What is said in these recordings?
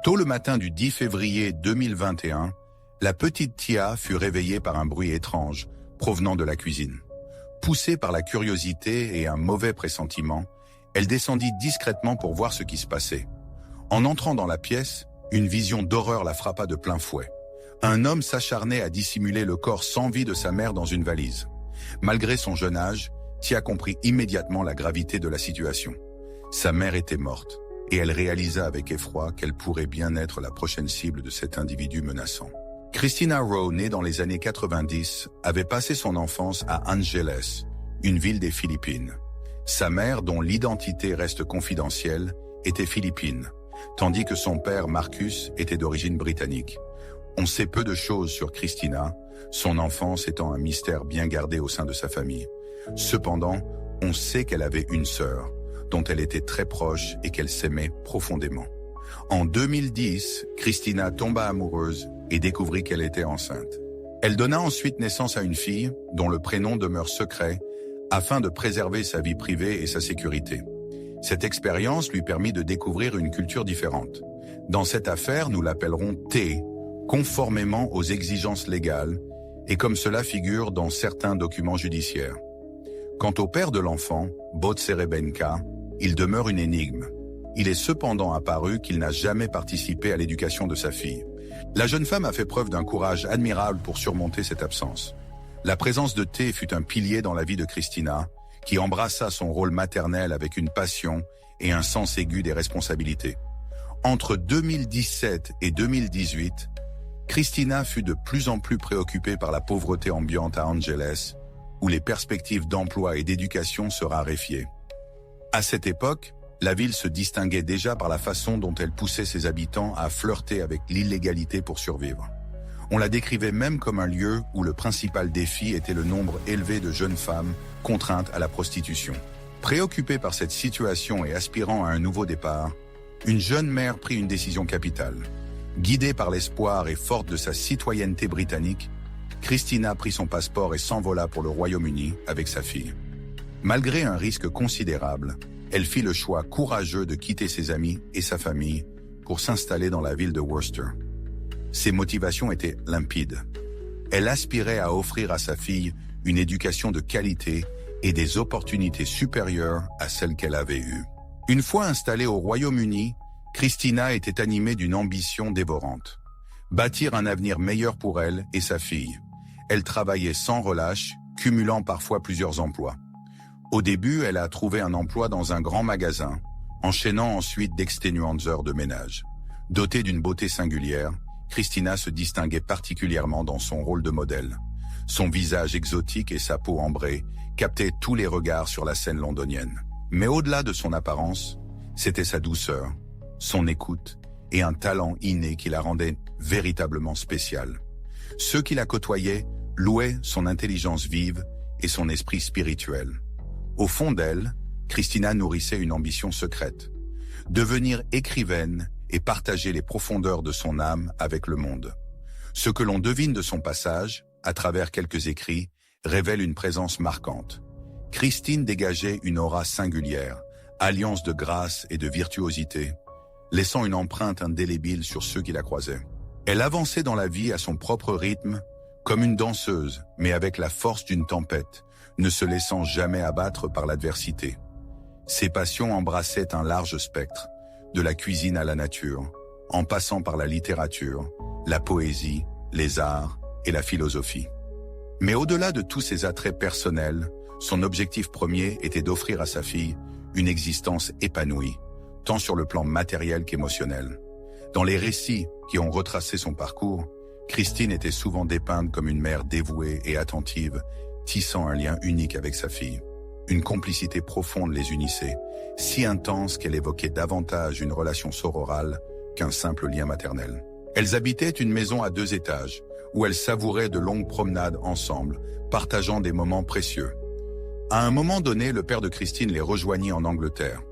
Tôt le matin du 10 février 2021, la petite Tia fut réveillée par un bruit étrange provenant de la cuisine. Poussée par la curiosité et un mauvais pressentiment, elle descendit discrètement pour voir ce qui se passait. En entrant dans la pièce, une vision d'horreur la frappa de plein fouet. Un homme s'acharnait à dissimuler le corps sans vie de sa mère dans une valise. Malgré son jeune âge, Tia comprit immédiatement la gravité de la situation. Sa mère était morte, et elle réalisa avec effroi qu'elle pourrait bien être la prochaine cible de cet individu menaçant. Christina Rowe, née dans les années 90, avait passé son enfance à Angeles, une ville des Philippines. Sa mère, dont l'identité reste confidentielle, était philippine, tandis que son père, Marcus, était d'origine britannique. On sait peu de choses sur Christina, son enfance étant un mystère bien gardé au sein de sa famille. Cependant, on sait qu'elle avait une sœur, dont elle était très proche et qu'elle s'aimait profondément. En 2010, Christina tomba amoureuse et découvrit qu'elle était enceinte. Elle donna ensuite naissance à une fille, dont le prénom demeure secret, afin de préserver sa vie privée et sa sécurité. Cette expérience lui permit de découvrir une culture différente. Dans cette affaire, nous l'appellerons T, conformément aux exigences légales, et comme cela figure dans certains documents judiciaires. Quant au père de l'enfant, Botserebenka, il demeure une énigme. Il est cependant apparu qu'il n'a jamais participé à l'éducation de sa fille. La jeune femme a fait preuve d'un courage admirable pour surmonter cette absence. La présence de T fut un pilier dans la vie de Christina, qui embrassa son rôle maternel avec une passion et un sens aigu des responsabilités. Entre 2017 et 2018, Christina fut de plus en plus préoccupée par la pauvreté ambiante à Angeles, où les perspectives d'emploi et d'éducation se raréfiaient. À cette époque, la ville se distinguait déjà par la façon dont elle poussait ses habitants à flirter avec l'illégalité pour survivre. On la décrivait même comme un lieu où le principal défi était le nombre élevé de jeunes femmes contraintes à la prostitution. Préoccupée par cette situation et aspirant à un nouveau départ, une jeune mère prit une décision capitale. Guidée par l'espoir et forte de sa citoyenneté britannique, Christina prit son passeport et s'envola pour le Royaume-Uni avec sa fille. Malgré un risque considérable, elle fit le choix courageux de quitter ses amis et sa famille pour s'installer dans la ville de Worcester. Ses motivations étaient limpides. Elle aspirait à offrir à sa fille une éducation de qualité et des opportunités supérieures à celles qu'elle avait eues. Une fois installée au Royaume-Uni, Christina était animée d'une ambition dévorante. Bâtir un avenir meilleur pour elle et sa fille. Elle travaillait sans relâche, cumulant parfois plusieurs emplois. Au début, elle a trouvé un emploi dans un grand magasin, enchaînant ensuite d'exténuantes heures de ménage. Dotée d'une beauté singulière, Christina se distinguait particulièrement dans son rôle de modèle. Son visage exotique et sa peau ambrée captaient tous les regards sur la scène londonienne. Mais au-delà de son apparence, c'était sa douceur, son écoute et un talent inné qui la rendait véritablement spéciale. Ceux qui la côtoyaient louaient son intelligence vive et son esprit spirituel. Au fond d'elle, Christina nourrissait une ambition secrète. Devenir écrivaine et partager les profondeurs de son âme avec le monde. Ce que l'on devine de son passage, à travers quelques écrits, révèle une présence marquante. Christine dégageait une aura singulière, alliance de grâce et de virtuosité, laissant une empreinte indélébile sur ceux qui la croisaient. Elle avançait dans la vie à son propre rythme, comme une danseuse, mais avec la force d'une tempête, ne se laissant jamais abattre par l'adversité. Ses passions embrassaient un large spectre, de la cuisine à la nature, en passant par la littérature, la poésie, les arts et la philosophie. Mais au-delà de tous ses attraits personnels, son objectif premier était d'offrir à sa fille une existence épanouie, tant sur le plan matériel qu'émotionnel. Dans les récits qui ont retracé son parcours, Christine était souvent dépeinte comme une mère dévouée et attentive, tissant un lien unique avec sa fille. Une complicité profonde les unissait, si intense qu'elle évoquait davantage une relation sororale qu'un simple lien maternel. Elles habitaient une maison à 2 étages, où elles savouraient de longues promenades ensemble, partageant des moments précieux. À un moment donné, le père de Christine les rejoignit en Angleterre.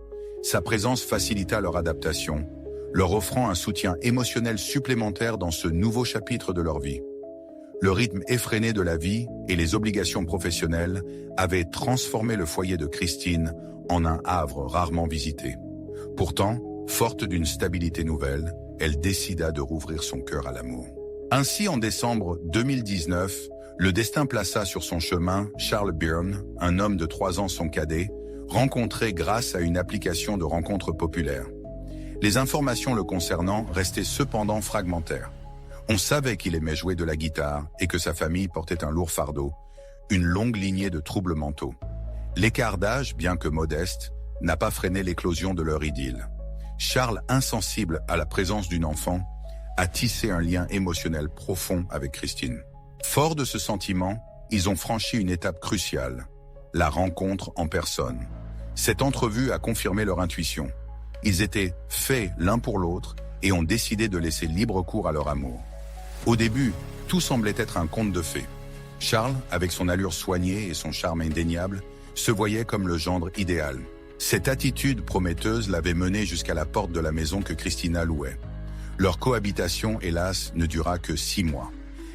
Sa présence facilita leur adaptation, leur offrant un soutien émotionnel supplémentaire dans ce nouveau chapitre de leur vie. Le rythme effréné de la vie et les obligations professionnelles avaient transformé le foyer de Christine en un havre rarement visité. Pourtant, forte d'une stabilité nouvelle, elle décida de rouvrir son cœur à l'amour. Ainsi, en décembre 2019, le destin plaça sur son chemin Charles Byrne, un homme de 3 ans son cadet, rencontré grâce à une application de rencontres populaires. Les informations le concernant restaient cependant fragmentaires. On savait qu'il aimait jouer de la guitare et que sa famille portait un lourd fardeau, une longue lignée de troubles mentaux. L'écart d'âge, bien que modeste, n'a pas freiné l'éclosion de leur idylle. Charles, insensible à la présence d'une enfant, a tissé un lien émotionnel profond avec Christine. Fort de ce sentiment, ils ont franchi une étape cruciale, la rencontre en personne. Cette entrevue a confirmé leur intuition. Ils étaient faits l'un pour l'autre et ont décidé de laisser libre cours à leur amour. Au début, tout semblait être un conte de fées. Charles, avec son allure soignée et son charme indéniable, se voyait comme le gendre idéal. Cette attitude prometteuse l'avait mené jusqu'à la porte de la maison que Christina louait. Leur cohabitation, hélas, ne dura que 6 mois.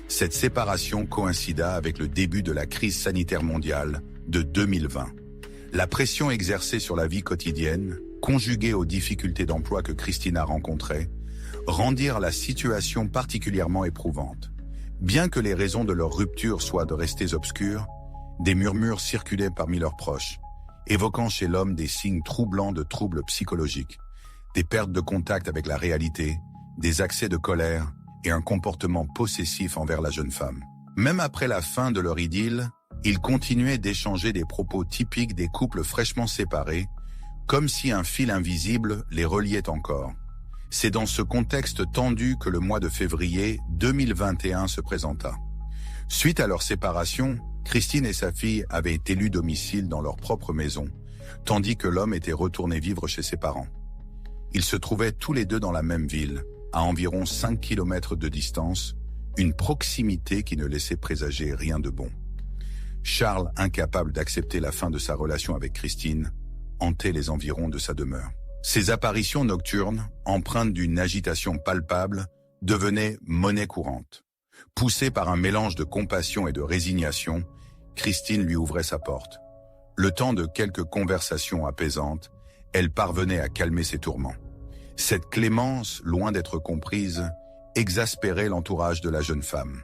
Cette séparation coïncida avec le début de la crise sanitaire mondiale de 2020. La pression exercée sur la vie quotidienne, conjuguée aux difficultés d'emploi que Christina rencontrait, rendirent la situation particulièrement éprouvante. Bien que les raisons de leur rupture soient de rester obscures, des murmures circulaient parmi leurs proches, évoquant chez l'homme des signes troublants de troubles psychologiques, des pertes de contact avec la réalité, des accès de colère et un comportement possessif envers la jeune femme. Même après la fin de leur idylle, ils continuaient d'échanger des propos typiques des couples fraîchement séparés, comme si un fil invisible les reliait encore. C'est dans ce contexte tendu que le mois de février 2021 se présenta. Suite à leur séparation, Christine et sa fille avaient élu domicile dans leur propre maison, tandis que l'homme était retourné vivre chez ses parents. Ils se trouvaient tous les deux dans la même ville, à environ 5 km de distance, une proximité qui ne laissait présager rien de bon. Charles, incapable d'accepter la fin de sa relation avec Christine, hantait les environs de sa demeure. Ces apparitions nocturnes, empreintes d'une agitation palpable, devenaient monnaie courante. Poussée par un mélange de compassion et de résignation, Christine lui ouvrait sa porte. Le temps de quelques conversations apaisantes, elle parvenait à calmer ses tourments. Cette clémence, loin d'être comprise, exaspérait l'entourage de la jeune femme.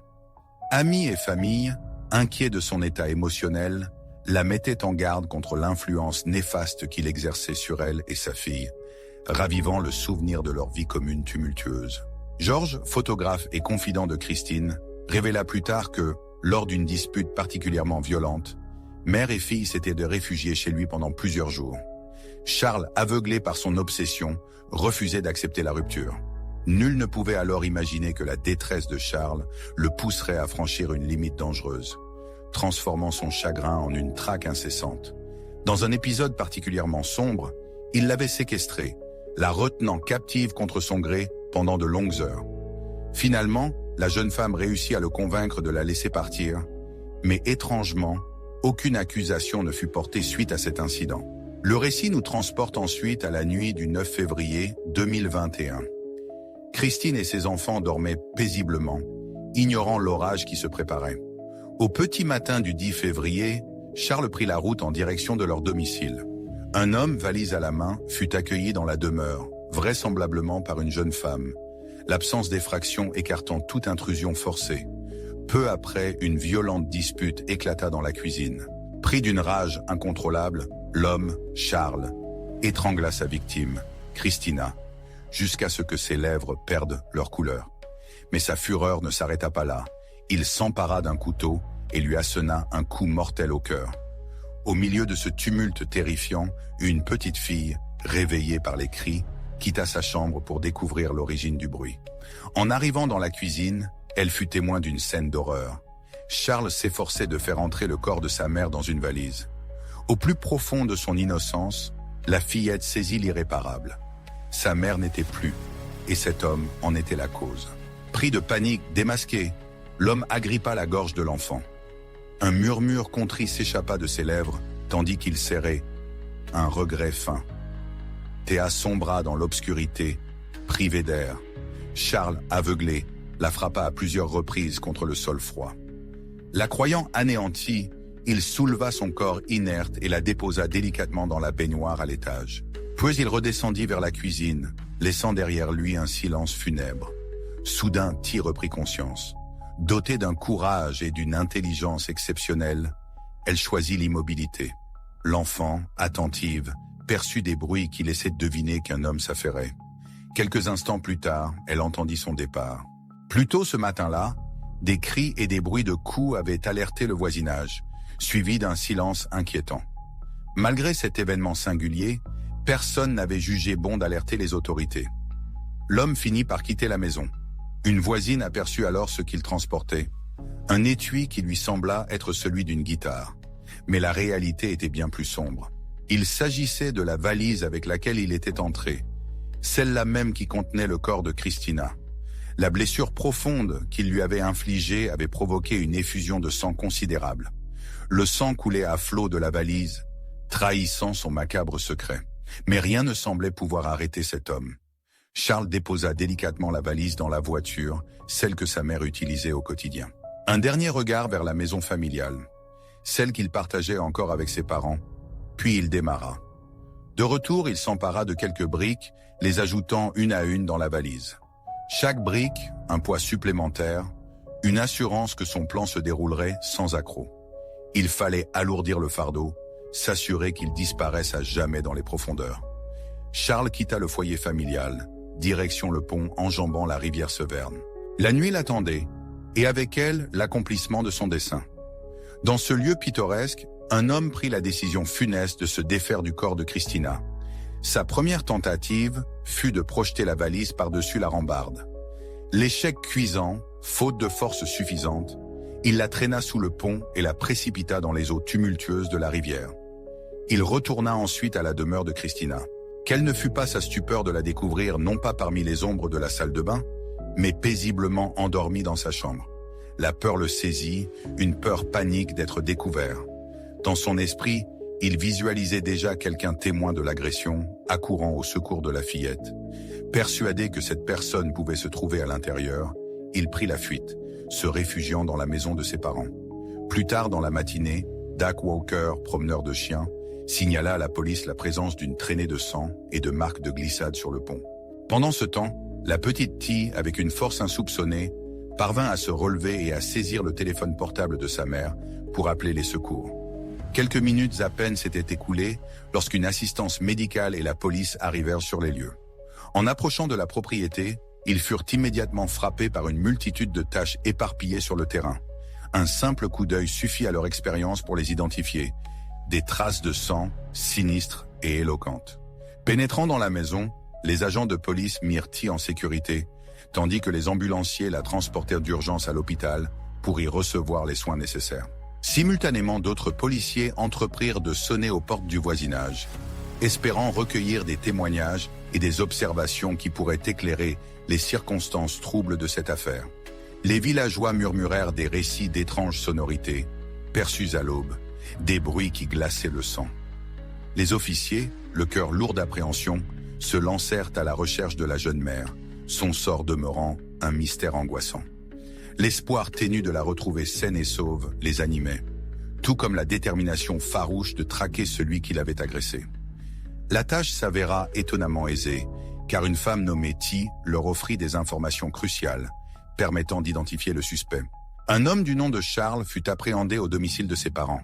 Amis et famille, inquiets de son état émotionnel, la mettaient en garde contre l'influence néfaste qu'il exerçait sur elle et sa fille, ravivant le souvenir de leur vie commune tumultueuse. Georges, photographe et confident de Christine, révéla plus tard que, lors d'une dispute particulièrement violente, mère et fille s'étaient réfugiées chez lui pendant plusieurs jours. Charles, aveuglé par son obsession, refusait d'accepter la rupture. Nul ne pouvait alors imaginer que la détresse de Charles le pousserait à franchir une limite dangereuse, transformant son chagrin en une traque incessante. Dans un épisode particulièrement sombre, il l'avait séquestrée, la retenant captive contre son gré pendant de longues heures. Finalement, la jeune femme réussit à le convaincre de la laisser partir, mais étrangement, aucune accusation ne fut portée suite à cet incident. Le récit nous transporte ensuite à la nuit du 9 février 2021. Christine et ses enfants dormaient paisiblement, ignorant l'orage qui se préparait. Au petit matin du 10 février, Charles prit la route en direction de leur domicile. Un homme, valise à la main, fut accueilli dans la demeure, vraisemblablement par une jeune femme, l'absence d'effraction écartant toute intrusion forcée. Peu après, une violente dispute éclata dans la cuisine. Pris d'une rage incontrôlable, l'homme, Charles, étrangla sa victime, Christina, jusqu'à ce que ses lèvres perdent leur couleur. Mais sa fureur ne s'arrêta pas là. Il s'empara d'un couteau et lui assena un coup mortel au cœur. Au milieu de ce tumulte terrifiant, une petite fille, réveillée par les cris, quitta sa chambre pour découvrir l'origine du bruit. En arrivant dans la cuisine, elle fut témoin d'une scène d'horreur. Charles s'efforçait de faire entrer le corps de sa mère dans une valise. Au plus profond de son innocence, la fillette saisit l'irréparable. Sa mère n'était plus, et cet homme en était la cause. Pris de panique, démasqué, l'homme agrippa la gorge de l'enfant. Un murmure contrit s'échappa de ses lèvres, tandis qu'il serrait un regret fin. Théa sombra dans l'obscurité, privé d'air. Charles, aveuglé, la frappa à plusieurs reprises contre le sol froid. La croyant anéantie, il souleva son corps inerte et la déposa délicatement dans la baignoire à l'étage. Puis il redescendit vers la cuisine, laissant derrière lui un silence funèbre. Soudain, T reprit conscience. Dotée d'un courage et d'une intelligence exceptionnelle, elle choisit l'immobilité. L'enfant, attentive, perçut des bruits qui laissaient deviner qu'un homme s'affairait. Quelques instants plus tard, elle entendit son départ. Plus tôt ce matin-là, des cris et des bruits de coups avaient alerté le voisinage, suivis d'un silence inquiétant. Malgré cet événement singulier, personne n'avait jugé bon d'alerter les autorités. L'homme finit par quitter la maison. Une voisine aperçut alors ce qu'il transportait, un étui qui lui sembla être celui d'une guitare. Mais la réalité était bien plus sombre. Il s'agissait de la valise avec laquelle il était entré, celle-là même qui contenait le corps de Christina. La blessure profonde qu'il lui avait infligée avait provoqué une effusion de sang considérable. Le sang coulait à flots de la valise, trahissant son macabre secret. Mais rien ne semblait pouvoir arrêter cet homme. Charles déposa délicatement la valise dans la voiture, celle que sa mère utilisait au quotidien. Un dernier regard vers la maison familiale, celle qu'il partageait encore avec ses parents, puis il démarra. De retour, il s'empara de quelques briques, les ajoutant une à une dans la valise. Chaque brique, un poids supplémentaire, une assurance que son plan se déroulerait sans accroc. Il fallait alourdir le fardeau, s'assurer qu'il disparaisse à jamais dans les profondeurs. Charles quitta le foyer familial, direction le pont enjambant la rivière Severn. La nuit l'attendait, et avec elle, l'accomplissement de son dessein. Dans ce lieu pittoresque, un homme prit la décision funeste de se défaire du corps de Christina. Sa première tentative fut de projeter la valise par-dessus la rambarde. L'échec cuisant, faute de force suffisante, il la traîna sous le pont et la précipita dans les eaux tumultueuses de la rivière. Il retourna ensuite à la demeure de Christina. Quelle ne fut pas sa stupeur de la découvrir non pas parmi les ombres de la salle de bain, mais paisiblement endormie dans sa chambre. La peur le saisit, une peur panique d'être découvert. Dans son esprit, il visualisait déjà quelqu'un témoin de l'agression, accourant au secours de la fillette. Persuadé que cette personne pouvait se trouver à l'intérieur, il prit la fuite, se réfugiant dans la maison de ses parents. Plus tard dans la matinée, Dak Walker, promeneur de chiens, signala à la police la présence d'une traînée de sang et de marques de glissade sur le pont. Pendant ce temps, la petite T, avec une force insoupçonnée, parvint à se relever et à saisir le téléphone portable de sa mère pour appeler les secours. Quelques minutes à peine s'étaient écoulées lorsqu'une assistance médicale et la police arrivèrent sur les lieux. En approchant de la propriété, ils furent immédiatement frappés par une multitude de taches éparpillées sur le terrain. Un simple coup d'œil suffit à leur expérience pour les identifier. Des traces de sang, sinistres et éloquentes. Pénétrant dans la maison, les agents de police mirent T en sécurité, tandis que les ambulanciers la transportèrent d'urgence à l'hôpital pour y recevoir les soins nécessaires. Simultanément, d'autres policiers entreprirent de sonner aux portes du voisinage, espérant recueillir des témoignages et des observations qui pourraient éclairer les circonstances troubles de cette affaire. Les villageois murmurèrent des récits d'étranges sonorités, perçus à l'aube, des bruits qui glaçaient le sang. Les officiers, le cœur lourd d'appréhension, se lancèrent à la recherche de la jeune mère, son sort demeurant un mystère angoissant. L'espoir ténu de la retrouver saine et sauve les animait, tout comme la détermination farouche de traquer celui qui l'avait agressée. La tâche s'avéra étonnamment aisée, car une femme nommée T leur offrit des informations cruciales, permettant d'identifier le suspect. Un homme du nom de Charles fut appréhendé au domicile de ses parents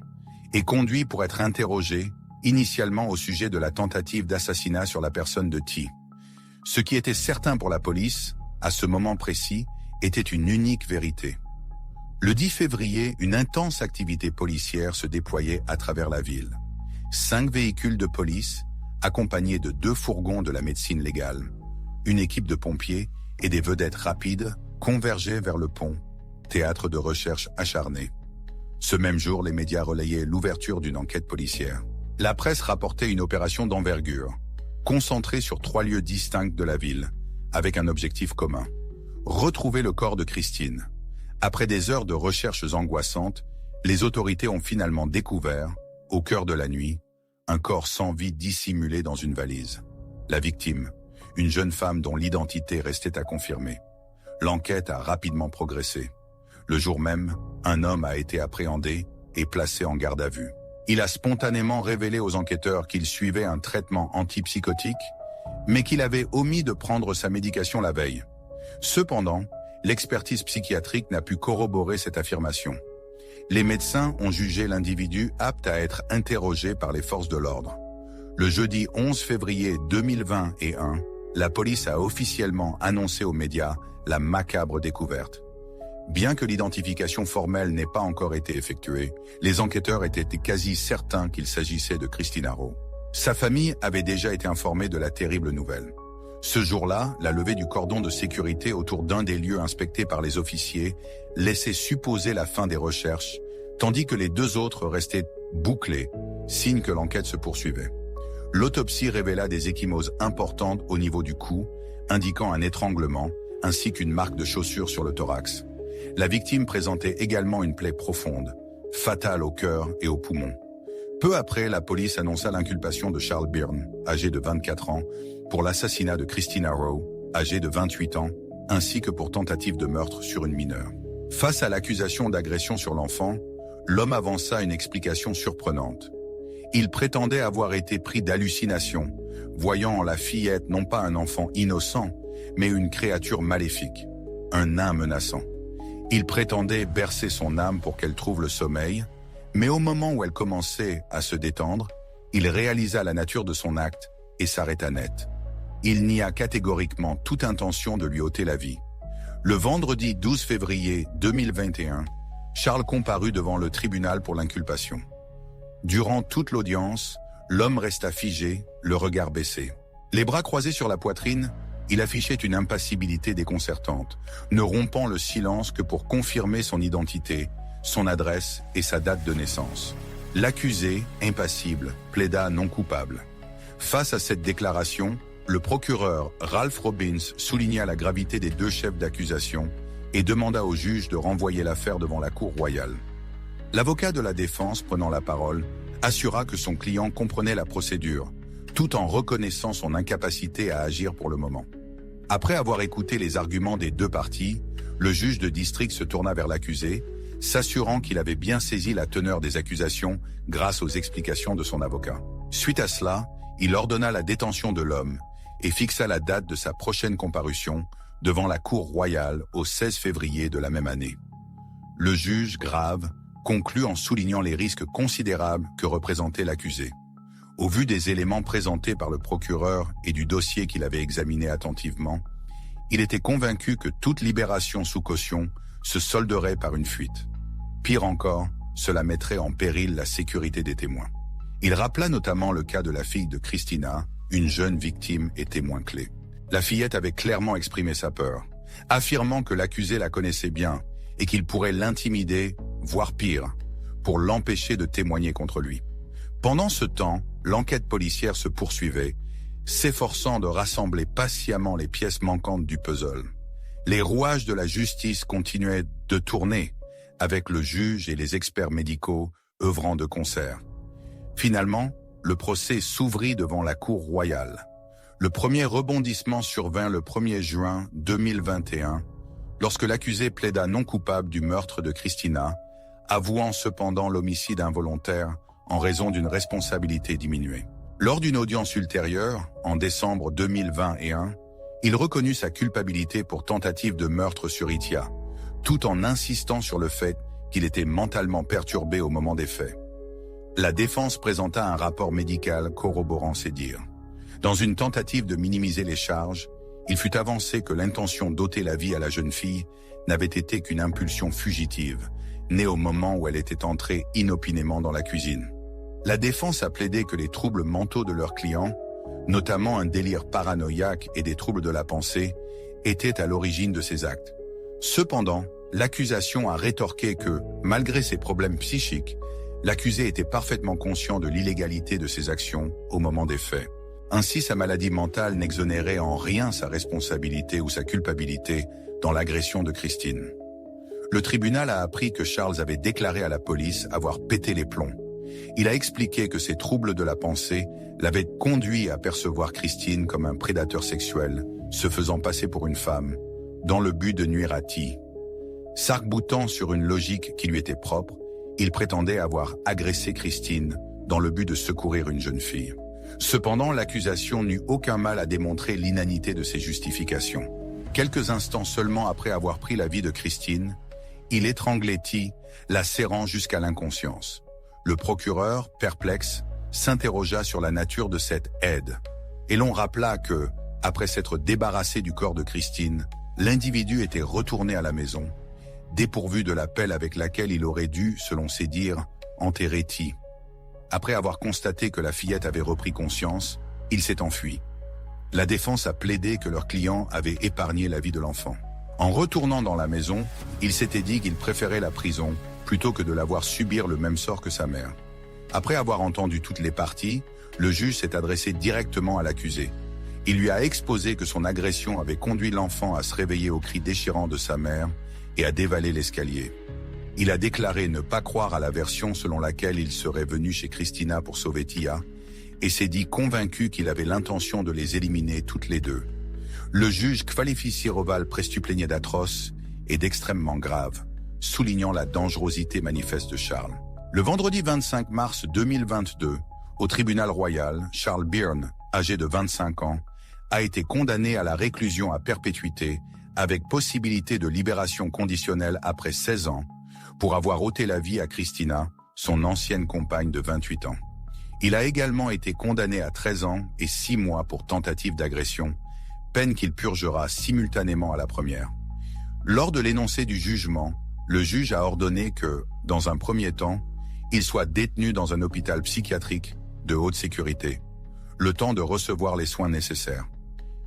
et conduit pour être interrogé, initialement au sujet de la tentative d'assassinat sur la personne de T. Ce qui était certain pour la police, à ce moment précis, était une unique vérité. Le 10 février, une intense activité policière se déployait à travers la ville. 5 véhicules de police, accompagnés de 2 fourgons de la médecine légale, une équipe de pompiers et des vedettes rapides convergeaient vers le pont, théâtre de recherche acharné. Ce même jour, les médias relayaient l'ouverture d'une enquête policière. La presse rapportait une opération d'envergure, concentrée sur 3 lieux distincts de la ville, avec un objectif commun. Retrouver le corps de Christine. Après des heures de recherches angoissantes, les autorités ont finalement découvert, au cœur de la nuit, un corps sans vie dissimulé dans une valise. La victime, une jeune femme dont l'identité restait à confirmer. L'enquête a rapidement progressé. Le jour même, un homme a été appréhendé et placé en garde à vue. Il a spontanément révélé aux enquêteurs qu'il suivait un traitement antipsychotique, mais qu'il avait omis de prendre sa médication la veille. Cependant, l'expertise psychiatrique n'a pu corroborer cette affirmation. Les médecins ont jugé l'individu apte à être interrogé par les forces de l'ordre. Le jeudi 11 février 2021, la police a officiellement annoncé aux médias la macabre découverte. Bien que l'identification formelle n'ait pas encore été effectuée, les enquêteurs étaient quasi certains qu'il s'agissait de Christina Rowe. Sa famille avait déjà été informée de la terrible nouvelle. Ce jour-là, la levée du cordon de sécurité autour d'un des lieux inspectés par les officiers laissait supposer la fin des recherches, tandis que les deux autres restaient bouclés, signe que l'enquête se poursuivait. L'autopsie révéla des ecchymoses importantes au niveau du cou, indiquant un étranglement, ainsi qu'une marque de chaussure sur le thorax. La victime présentait également une plaie profonde, fatale au cœur et aux poumons. Peu après, la police annonça l'inculpation de Charles Byrne, âgé de 24 ans, pour l'assassinat de Christina Rowe, âgée de 28 ans, ainsi que pour tentative de meurtre sur une mineure. Face à l'accusation d'agression sur l'enfant, l'homme avança une explication surprenante. Il prétendait avoir été pris d'hallucination, voyant en la fillette non pas un enfant innocent, mais une créature maléfique, un nain menaçant. Il prétendait bercer son âme pour qu'elle trouve le sommeil, mais au moment où elle commençait à se détendre, il réalisa la nature de son acte et s'arrêta net. Il nia catégoriquement toute intention de lui ôter la vie. Le vendredi 12 février 2021, Charles comparut devant le tribunal pour l'inculpation. Durant toute l'audience, l'homme resta figé, le regard baissé. Les bras croisés sur la poitrine, il affichait une impassibilité déconcertante, ne rompant le silence que pour confirmer son identité, son adresse et sa date de naissance. L'accusé, impassible, plaida non coupable. Face à cette déclaration, le procureur Ralph Robbins souligna la gravité des deux chefs d'accusation et demanda au juge de renvoyer l'affaire devant la cour royale. L'avocat de la défense, prenant la parole, assura que son client comprenait la procédure, tout en reconnaissant son incapacité à agir pour le moment. Après avoir écouté les arguments des deux parties, le juge de district se tourna vers l'accusé, s'assurant qu'il avait bien saisi la teneur des accusations grâce aux explications de son avocat. Suite à cela, il ordonna la détention de l'homme et fixa la date de sa prochaine comparution devant la cour royale au 16 février de la même année. Le juge, grave, conclut en soulignant les risques considérables que représentait l'accusé. Au vu des éléments présentés par le procureur et du dossier qu'il avait examiné attentivement, il était convaincu que toute libération sous caution se solderait par une fuite. Pire encore, cela mettrait en péril la sécurité des témoins. Il rappela notamment le cas de la fille de Christina, une jeune victime et témoin clé. La fillette avait clairement exprimé sa peur, affirmant que l'accusé la connaissait bien et qu'il pourrait l'intimider, voire pire, pour l'empêcher de témoigner contre lui. Pendant ce temps, l'enquête policière se poursuivait, s'efforçant de rassembler patiemment les pièces manquantes du puzzle. Les rouages de la justice continuaient de tourner, avec le juge et les experts médicaux œuvrant de concert. Finalement, le procès s'ouvrit devant la cour royale. Le premier rebondissement survint le 1er juin 2021, lorsque l'accusé plaida non coupable du meurtre de Christina, avouant cependant l'homicide involontaire en raison d'une responsabilité diminuée. Lors d'une audience ultérieure, en décembre 2021, il reconnut sa culpabilité pour tentative de meurtre sur Itia, tout en insistant sur le fait qu'il était mentalement perturbé au moment des faits. La défense présenta un rapport médical corroborant ces dires. Dans une tentative de minimiser les charges, il fut avancé que l'intention d'ôter la vie à la jeune fille n'avait été qu'une impulsion fugitive, née au moment où elle était entrée inopinément dans la cuisine. La défense a plaidé que les troubles mentaux de leurs clients, notamment un délire paranoïaque et des troubles de la pensée, étaient à l'origine de ces actes. Cependant, l'accusation a rétorqué que, malgré ses problèmes psychiques, l'accusé était parfaitement conscient de l'illégalité de ses actions au moment des faits. Ainsi, sa maladie mentale n'exonérait en rien sa responsabilité ou sa culpabilité dans l'agression de Christine. Le tribunal a appris que Charles avait déclaré à la police avoir pété les plombs. Il a expliqué que ses troubles de la pensée l'avaient conduit à percevoir Christine comme un prédateur sexuel, se faisant passer pour une femme, dans le but de nuire à T. S'arc-boutant sur une logique qui lui était propre, il prétendait avoir agressé Christine dans le but de secourir une jeune fille. Cependant, l'accusation n'eut aucun mal à démontrer l'inanité de ses justifications. Quelques instants seulement après avoir pris la vie de Christine, il étranglait T, la serrant jusqu'à l'inconscience. Le procureur, perplexe, s'interrogea sur la nature de cette aide. Et l'on rappela que, après s'être débarrassé du corps de Christine, l'individu était retourné à la maison, dépourvu de la pelle avec laquelle il aurait dû, selon ses dires, enterrer T. Après avoir constaté que la fillette avait repris conscience, il s'est enfui. La défense a plaidé que leur client avait épargné la vie de l'enfant. En retournant dans la maison, il s'était dit qu'il préférait la prison plutôt que de la voir subir le même sort que sa mère. Après avoir entendu toutes les parties, le juge s'est adressé directement à l'accusé. Il lui a exposé que son agression avait conduit l'enfant à se réveiller aux cris déchirants de sa mère et à dévaler l'escalier. Il a déclaré ne pas croire à la version selon laquelle il serait venu chez Christina pour sauver Tia et s'est dit convaincu qu'il avait l'intention de les éliminer toutes les deux. Le juge qualifie Roval prestuplénié d'atroce et d'extrêmement grave, soulignant la dangerosité manifeste de Charles. Le vendredi 25 mars 2022, au tribunal royal, Charles Byrne, âgé de 25 ans, a été condamné à la réclusion à perpétuité avec possibilité de libération conditionnelle après 16 ans pour avoir ôté la vie à Christina, son ancienne compagne de 28 ans. Il a également été condamné à 13 ans et 6 mois pour tentative d'agression, peine qu'il purgera simultanément à la première. Lors de l'énoncé du jugement, le juge a ordonné que, dans un premier temps, il soit détenu dans un hôpital psychiatrique de haute sécurité, le temps de recevoir les soins nécessaires.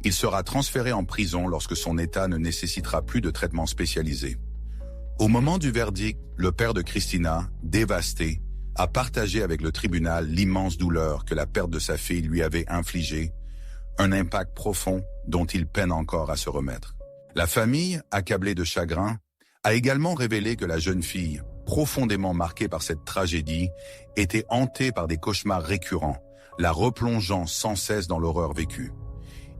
Il sera transféré en prison lorsque son état ne nécessitera plus de traitement spécialisé. Au moment du verdict, le père de Christina, dévasté, a partagé avec le tribunal l'immense douleur que la perte de sa fille lui avait infligée, un impact profond dont il peine encore à se remettre. La famille, accablée de chagrin, a également révélé que la jeune fille, profondément marquée par cette tragédie, était hantée par des cauchemars récurrents, la replongeant sans cesse dans l'horreur vécue.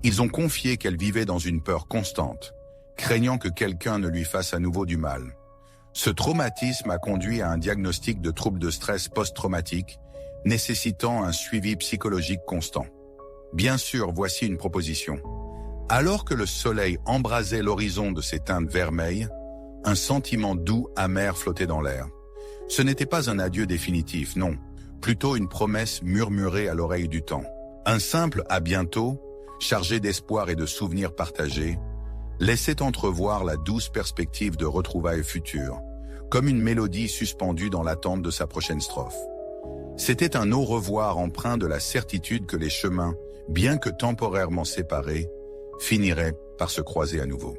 Ils ont confié qu'elle vivait dans une peur constante, craignant que quelqu'un ne lui fasse à nouveau du mal. Ce traumatisme a conduit à un diagnostic de troubles de stress post-traumatique, nécessitant un suivi psychologique constant. Bien sûr, voici une proposition. Alors que le soleil embrasait l'horizon de ses teintes vermeilles, un sentiment doux amer flottait dans l'air. Ce n'était pas un adieu définitif, non, plutôt une promesse murmurée à l'oreille du temps. Un simple « à bientôt », chargé d'espoir et de souvenirs partagés, laissait entrevoir la douce perspective de retrouvailles futures, comme une mélodie suspendue dans l'attente de sa prochaine strophe. C'était un au revoir empreint de la certitude que les chemins, bien que temporairement séparés, finiraient par se croiser à nouveau.